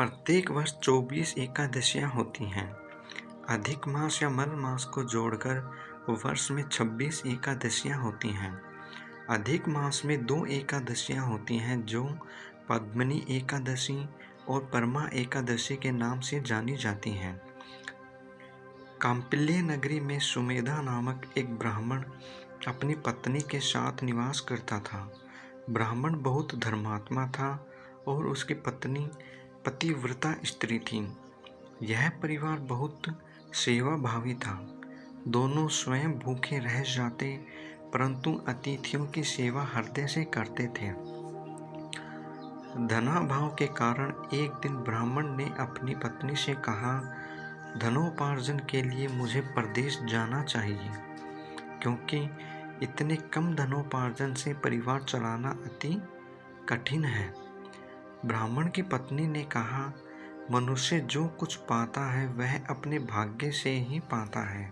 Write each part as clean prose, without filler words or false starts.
प्रत्येक वर्ष 24 एकादशियाँ होती हैं। अधिक मास या मल मास को जोड़कर वर्ष में 26 एकादशियाँ होती हैं। अधिक मास में 2 एकादशियाँ होती हैं जो पद्मिनी एकादशी और परमा एकादशी के नाम से जानी जाती हैं। कांपिल्य नगरी में सुमेधा नामक एक ब्राह्मण अपनी पत्नी के साथ निवास करता था। ब्राह्मण बहुत धर्मात्मा था और उसकी पत्नी पतिव्रता स्त्री थी। यह परिवार बहुत सेवाभावी था। दोनों स्वयं भूखे रह जाते परंतु अतिथियों की सेवा हृदय से करते थे। धनाभाव के कारण एक दिन ब्राह्मण ने अपनी पत्नी से कहा, धनोपार्जन के लिए मुझे परदेश जाना चाहिए, क्योंकि इतने कम धनोपार्जन से परिवार चलाना अति कठिन है। ब्राह्मण की पत्नी ने कहा, मनुष्य जो कुछ पाता है वह अपने भाग्य से ही पाता है।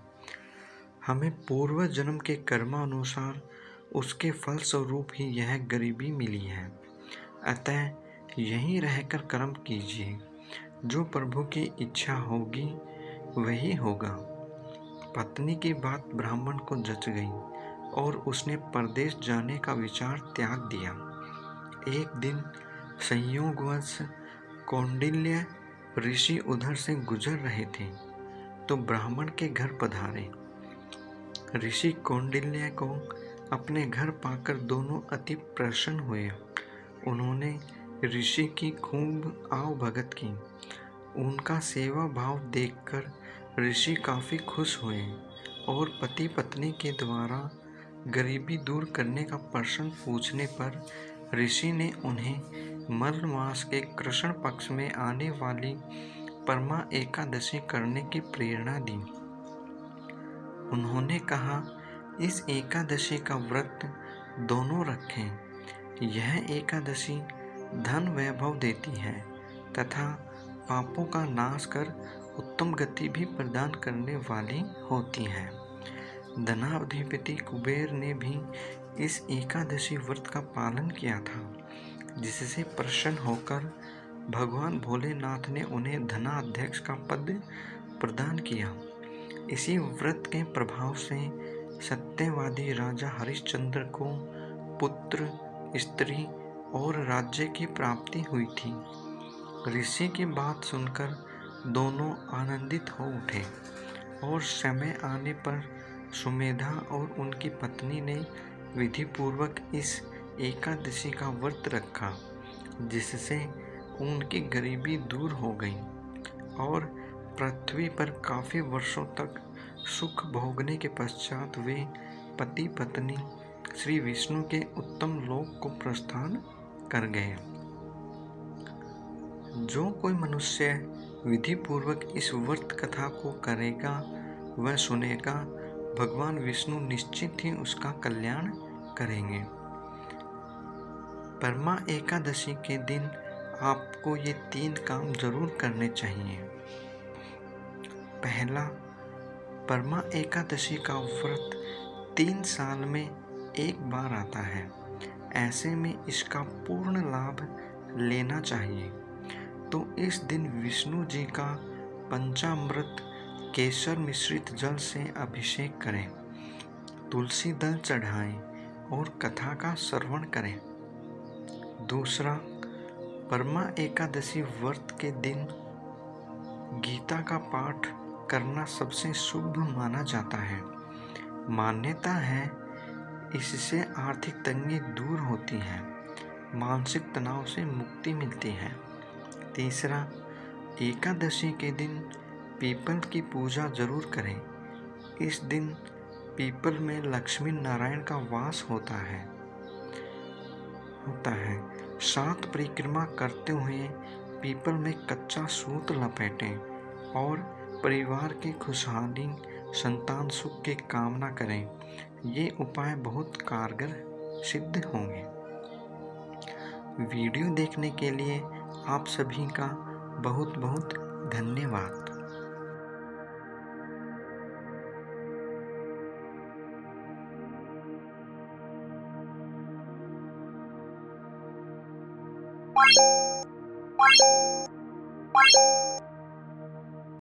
हमें पूर्व जन्म के कर्मानुसार उसके फल स्वरूप ही यह गरीबी मिली है। अतः यहीं रहकर कर्म कीजिए। जो प्रभु की इच्छा होगी वही होगा। पत्नी की बात ब्राह्मण को जच गई और उसने परदेश जाने का विचार त्याग दिया। एक दिन संयोगवश कौंडिल्य ऋषि उधर से गुजर रहे थे तो ब्राह्मण के घर पधारे। ऋषि कौंडिल्य को अपने घर पाकर दोनों अति प्रसन्न हुए। उन्होंने ऋषि की खूब आवभगत की। उनका सेवा भाव देखकर ऋषि काफी खुश हुए और पति पत्नी के द्वारा गरीबी दूर करने का प्रश्न पूछने पर ऋषि ने उन्हें मल मास के कृष्ण पक्ष में आने वाली परमा एकादशी करने की प्रेरणा दी। उन्होंने कहा, इस एकादशी का व्रत दोनों रखें। यह एकादशी धन वैभव देती है तथा पापों का नाश कर उत्तम गति भी प्रदान करने वाली होती है। धनाधिपति कुबेर ने भी इस एकादशी व्रत का पालन किया था, जिससे प्रसन्न होकर भगवान भोलेनाथ ने उन्हें धनाध्यक्ष का पद प्रदान किया। इसी व्रत के प्रभाव से सत्यवादी राजा हरिश्चंद्र को पुत्र, स्त्री और राज्य की प्राप्ति हुई थी। ऋषि की बात सुनकर दोनों आनंदित हो उठे और समय आने पर सुमेधा और उनकी पत्नी ने विधि पूर्वक इस एकादशी का व्रत रखा, जिससे उनकी गरीबी दूर हो गई और पृथ्वी पर काफी वर्षों तक सुख भोगने के पश्चात वे पति पत्नी श्री विष्णु के उत्तम लोक को प्रस्थान कर गए। जो कोई मनुष्य विधि पूर्वक इस व्रत कथा को करेगा व सुनेगा, भगवान विष्णु निश्चित ही उसका कल्याण करेंगे। परमा एकादशी के दिन आपको ये 3 काम जरूर करने चाहिए। पहला, परमा एकादशी का व्रत 3 साल में एक बार आता है। ऐसे में इसका पूर्ण लाभ लेना चाहिए। तो इस दिन विष्णु जी का पंचामृत केसर मिश्रित जल से अभिषेक करें, तुलसी दल चढ़ाएं और कथा का श्रवण करें। दूसरा, परमा एकादशी व्रत के दिन गीता का पाठ करना सबसे शुभ माना जाता है। मान्यता है इससे आर्थिक तंगी दूर होती है, मानसिक तनाव से मुक्ति मिलती है। तीसरा, एकादशी के दिन पीपल की पूजा जरूर करें। इस दिन पीपल में लक्ष्मी नारायण का वास होता है। 7 परिक्रमा करते हुए पीपल में कच्चा सूत लपेटें और परिवार की खुशहाली, संतान सुख की कामना करें। ये उपाय बहुत कारगर सिद्ध होंगे। वीडियो देखने के लिए आप सभी का बहुत बहुत धन्यवाद। Bye.